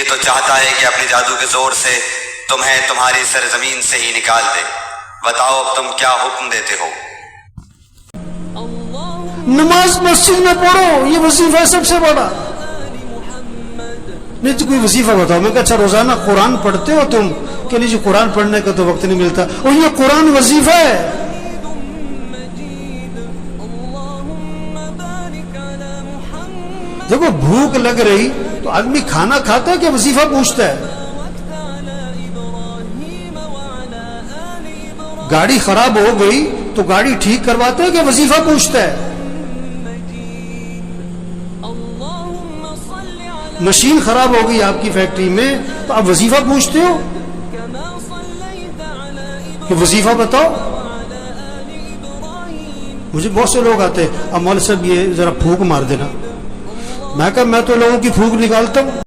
یہ تو چاہتا ہے کہ اپنے جادو کے زور سے تمہیں تمہاری سرزمین سے ہی نکال دے. بتاؤ اب تم کیا حکم دیتے ہو؟ نماز مسجد میں پڑھو، یہ وظیفہ ہے سب سے بڑا. نہیں تو کوئی وظیفہ بتاؤ. میں کہا اچھا روزانہ قرآن پڑھتے ہو تم؟ کہ نہیں جی قرآن پڑھنے کا تو وقت نہیں ملتا. اور یہ قرآن وظیفہ ہے. دیکھو بھوک لگ رہی تو آدمی کھانا کھاتا ہے کہ وظیفہ پوچھتا ہے؟ گاڑی خراب ہو گئی تو گاڑی ٹھیک کرواتا ہے کہ وظیفہ پوچھتا ہے؟ مشین خراب ہو گئی آپ کی فیکٹری میں تو آپ وظیفہ پوچھتے ہو کہ وظیفہ بتاؤ؟ مجھے بہت سے لوگ آتے ہیں اب مولوی صاحب یہ ذرا پھونک مار دینا. میں کہا میں تو لوگوں کی پھونک نکالتا ہوں.